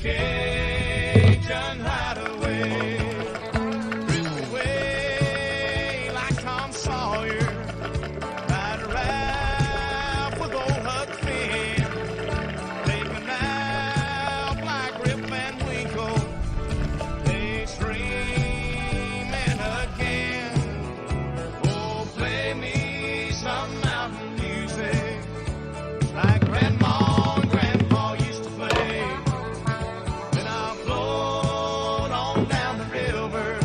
Cajun hideaway. Drift away like Tom Sawyer. Ride around with old Huck Finn. Take me now like Rip Van Winkle. They streaming again. Oh, play me some mountain music like Grandma and Grandpa used to play. Then I'll float on down the river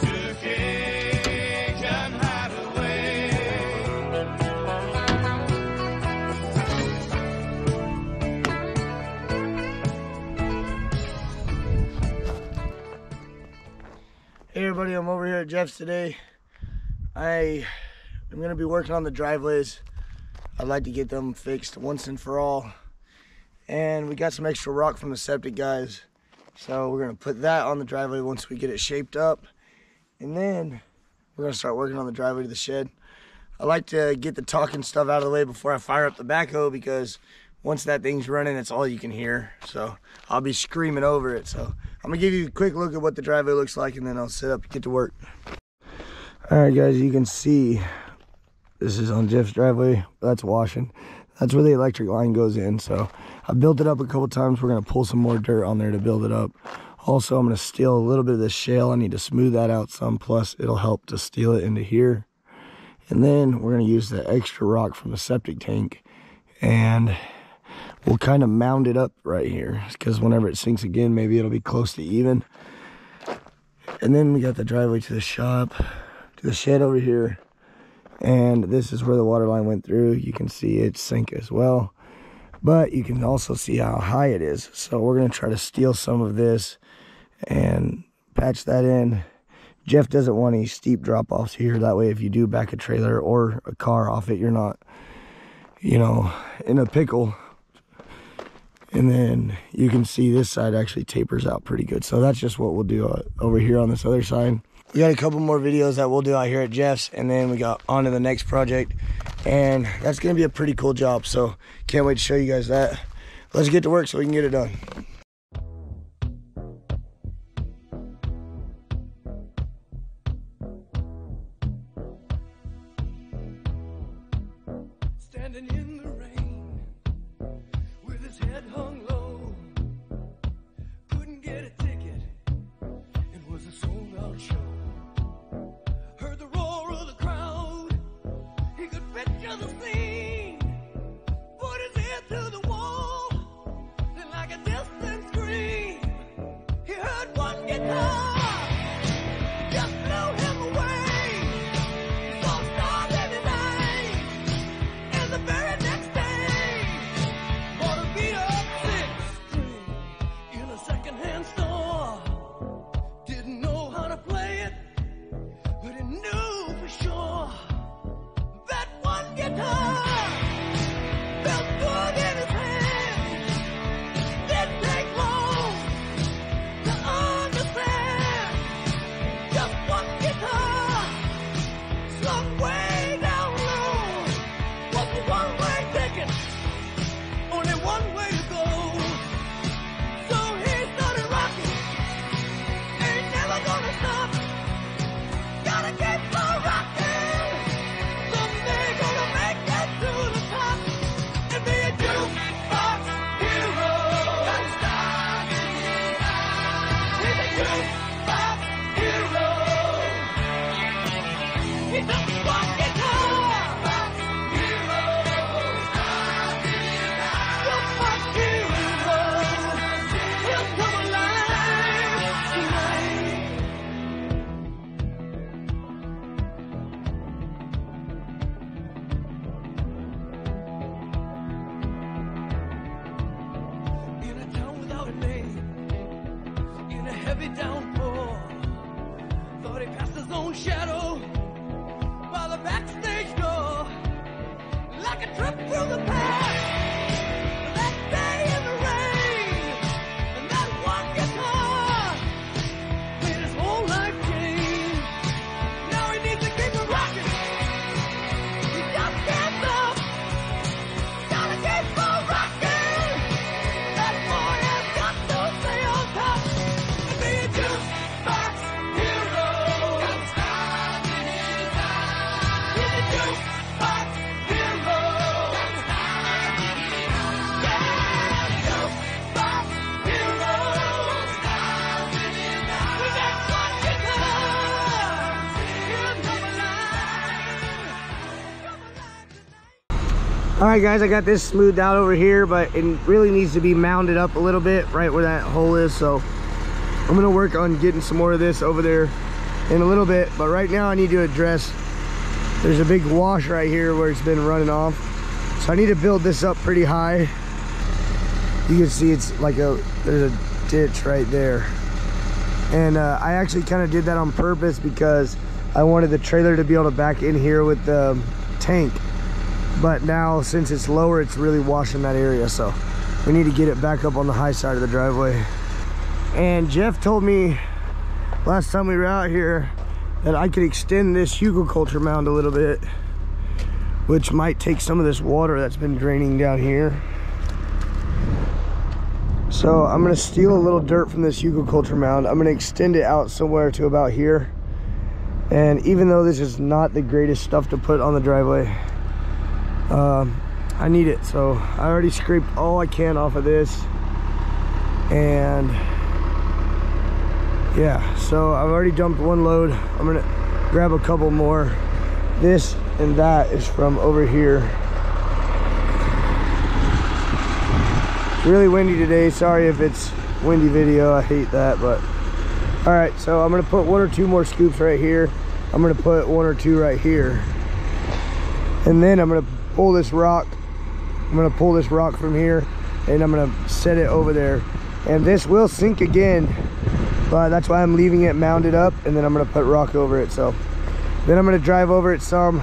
to Cajun Hideaway. Hey everybody, I'm over here at Jeff's today. I'm going to be working on the driveways. I'd like to get them fixed once and for all. And we got some extra rock from the septic guys. So we're going to put that on the driveway once we get it shaped up. And then we're going to start working on the driveway to the shed. I like to get the talking stuff out of the way before I fire up the backhoe, because once that thing's running, it's all you can hear. So I'll be screaming over it. So I'm gonna give you a quick look at what the driveway looks like, and then I'll set up and get to work. All right, guys, you can see this is on Jeff's driveway. That's washing. That's where the electric line goes in. So I built it up a couple times. We're gonna pull some more dirt on there to build it up. Also, I'm gonna steal a little bit of this shale. I need to smooth that out some, plus it'll help to steal it into here. And then we're gonna use the extra rock from the septic tank, and we'll kind of mound it up right here, because whenever it sinks again, maybe it'll be close to even. And then we got the driveway to the shop, to the shed over here. And this is where the water line went through. You can see it sink as well, but you can also see how high it is. So we're gonna try to steal some of this and patch that in. Jeff doesn't want any steep drop-offs here. That way, if you do back a trailer or a car off it, you're not, you know, in a pickle. And then you can see this side actually tapers out pretty good. So that's just what we'll do over here on this other side. We got a couple more videos that we'll do out here at Jeff's, and then we got on to the next project. And that's gonna be a pretty cool job. So can't wait to show you guys that. Let's get to work so we can get it done. Standing in the rain with his head hung low, couldn't get a ticket, it was a sold-out show. Heard the roar of the crowd, he could picture the scene, put his ear to the wall, then like a distant scream, he heard one guitar just blow him away. So started his eyes, and the very next day bought a beat-up six-string in a second-hand store. Didn't know how to play it, but he knew for sure that one guitar felt good in his hand. Didn't take long to understand. Just one guitar slung way down low was a one-way ticket, only one way to go. So he started rocking, ain't never gonna stop, gotta keep on rocking. Someday gonna make it to the top and be a jukebox hero. He's a jukebox hero. He took one guitar, hero. Jukebox hero. He'll come alive tonight. In a town without a name, in a heavy downpour, thought he passed his own shadow by the backstage door, like a trip through the past. That day in the rain, and that one guitar made his whole life change. Now he needs to keep it rocking. He just can't stop. Gotta keep on rocking. That boy has got to All right, guys, I got this smoothed out over here, but it really needs to be mounded up a little bit right where that hole is. So I'm gonna work on getting some more of this over there in a little bit. But right now I need to address, there's a big wash right here where it's been running off. So I need to build this up pretty high. You can see it's like there's a ditch right there. And I actually kind of did that on purpose because I wanted the trailer to be able to back in here with the tank. But now since it's lower, it's really washing that area. So we need to get it back up on the high side of the driveway. And Jeff told me last time we were out here that I could extend this hugelkultur mound a little bit, which might take some of this water that's been draining down here. So I'm gonna steal a little dirt from this hugelkultur mound. I'm gonna extend it out somewhere to about here. And even though this is not the greatest stuff to put on the driveway, I need it. So I already scraped all I can off of this. And yeah, so I've already dumped one load. I'm gonna grab a couple more. This and that is from over here. It's really windy today. Sorry if it's windy video. I hate that, but all right. So I'm gonna put one or two more scoops right here. I'm gonna put one or two right here, and then I'm gonna pull this rock. I'm gonna pull this rock from here, and I'm gonna set it over there. And this will sink again, but that's why I'm leaving it mounded up, and then I'm gonna put rock over it. So then I'm gonna drive over it some.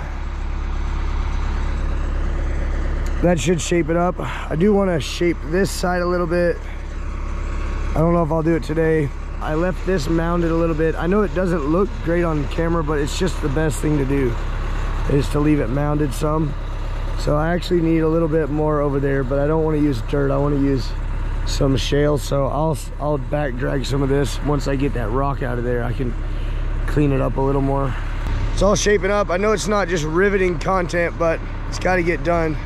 That should shape it up. I do want to shape this side a little bit. I don't know if I'll do it today. I left this mounded a little bit. I know it doesn't look great on camera, but it's just the best thing to do is to leave it mounded some. So I actually need a little bit more over there, but I don't want to use dirt. I want to use some shale. So I'll back drag some of this. Once I get that rock out of there, I can clean it up a little more. It's all shaping up. I know it's not just riveting content, but it's got to get done.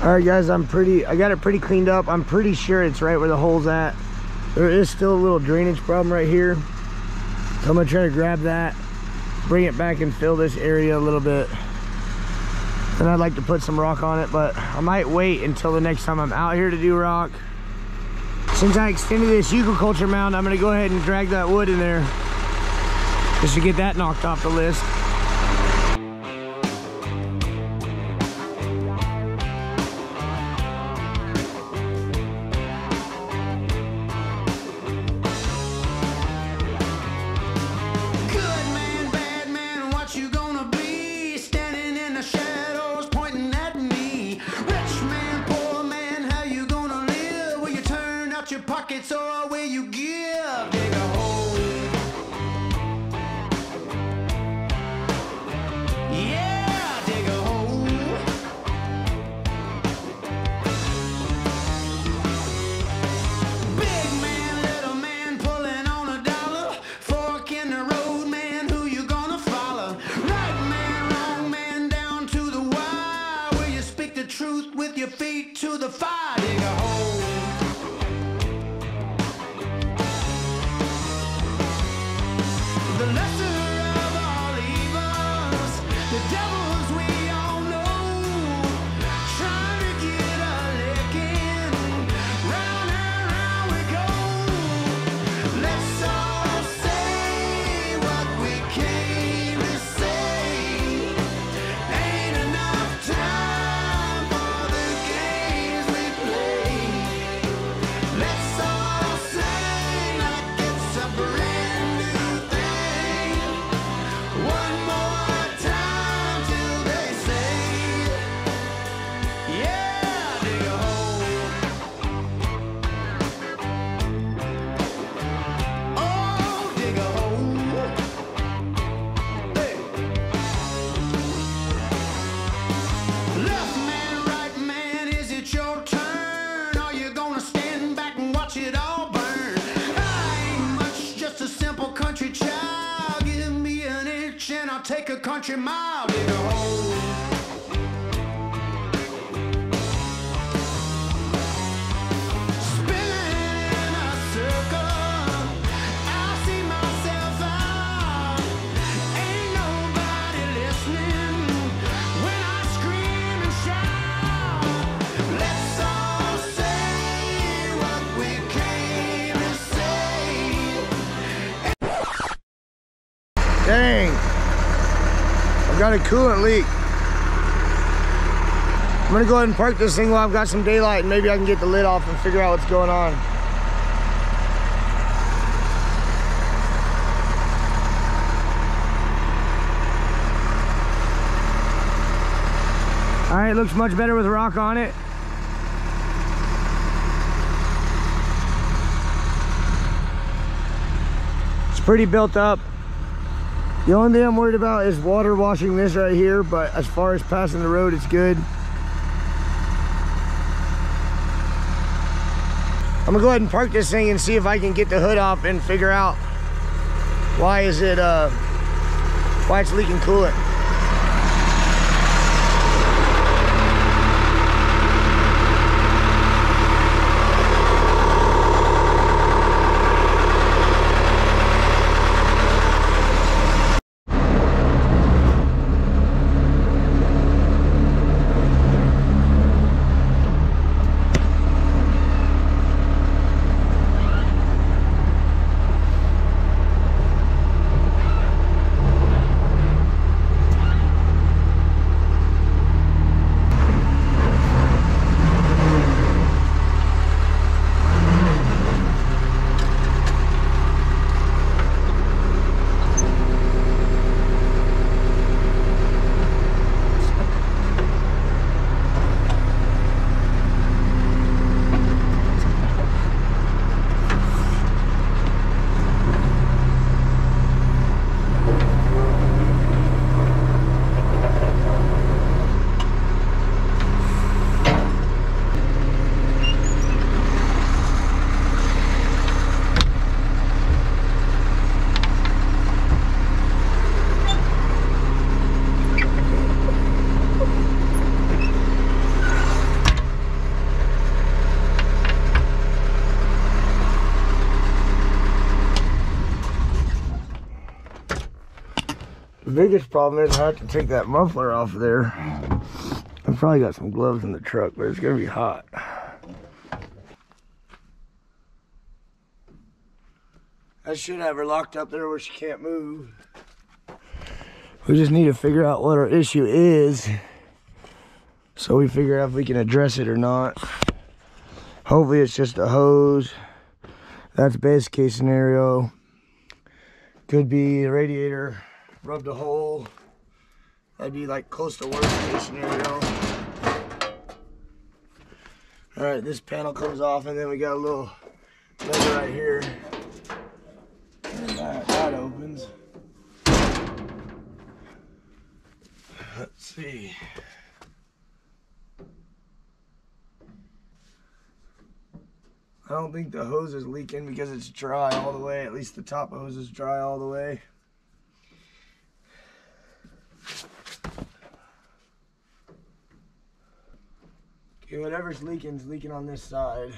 All right, guys, I got it pretty cleaned up. I'm pretty sure it's right where the hole's at. There is still a little drainage problem right here. So I'm gonna try to grab that, bring it back and fill this area a little bit. And I'd like to put some rock on it, but I might wait until the next time I'm out here to do rock. Since I extended this hugelkultur mound, I'm gonna go ahead and drag that wood in there just to get that knocked off the list. Pockets or where you give, dig a hole. Yeah, dig a hole. country mile dig a hole. Spinning in a circle, I see myself out. Ain't nobody listening when I scream and shout. Let's all say what we came to say. Dang, I've got a coolant leak. I'm gonna go ahead and park this thing while I've got some daylight, and maybe I can get the lid off and figure out what's going on. All right, looks much better with rock on it. It's pretty built up. The only thing I'm worried about is water washing this right here, but as far as passing the road, it's good. I'm gonna go ahead and park this thing and see if I can get the hood off and figure out why it's leaking coolant. The biggest problem is I have to take that muffler off of there. I've probably got some gloves in the truck, but it's gonna be hot. I should have her locked up there where she can't move. We just need to figure out what our issue is, so we figure out if we can address it or not. Hopefully it's just a hose. That's best case scenario. Could be the radiator rubbed a hole. That'd be like close to worst case scenario. All right, this panel comes off, and then we got a little lever right here. And that opens. Let's see. I don't think the hose is leaking because it's dry all the way. At least the top hose is dry all the way. Okay, whatever's leaking is leaking on this side.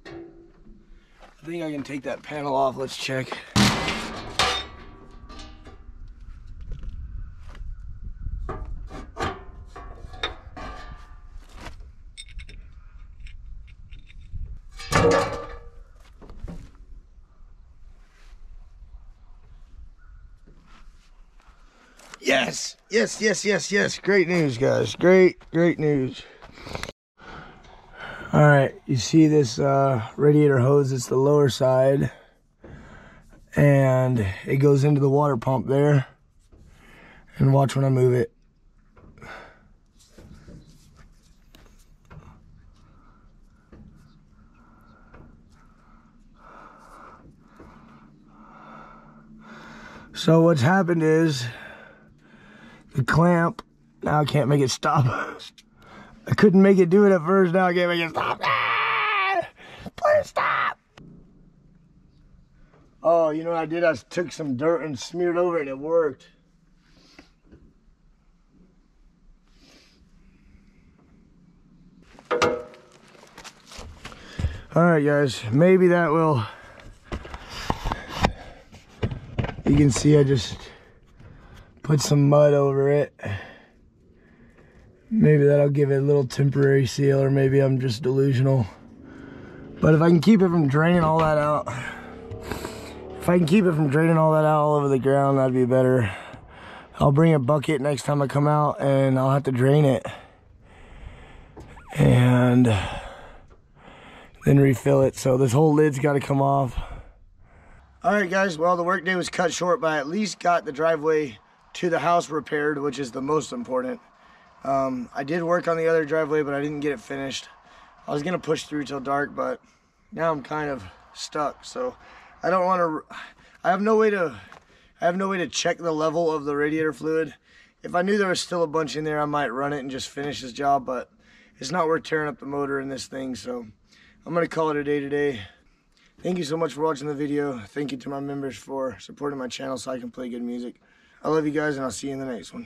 I think I can take that panel off. Let's check. Yes, yes, yes, yes, yes. Great news, guys. Great news. All right, you see this radiator hose? It's the lower side, and it goes into the water pump there. And watch when I move it. So what's happened is the clamp, now I can't make it stop. I couldn't make it do it at first, now I can't make it stop. Ah! Please stop. Oh, you know what I did? I took some dirt and smeared over it and it worked. Alright guys, maybe that will... You can see I just put some mud over it. Maybe that'll give it a little temporary seal, or maybe I'm just delusional. But if I can keep it from draining all that out, all over the ground, that'd be better. I'll bring a bucket next time I come out and I'll have to drain it. And then refill it. So this whole lid's got to come off. Alright guys, well the workday was cut short, but I at least got the driveway to the house repaired, which is the most important. I did work on the other driveway, but I didn't get it finished. I was gonna push through till dark, but now I'm kind of stuck. So I don't want to. I have no way to check the level of the radiator fluid. If I knew there was still a bunch in there, I might run it and just finish this job. But it's not worth tearing up the motor in this thing. So I'm gonna call it a day today. Thank you so much for watching the video. Thank you to my members for supporting my channel so I can play good music. I love you guys, and I'll see you in the next one.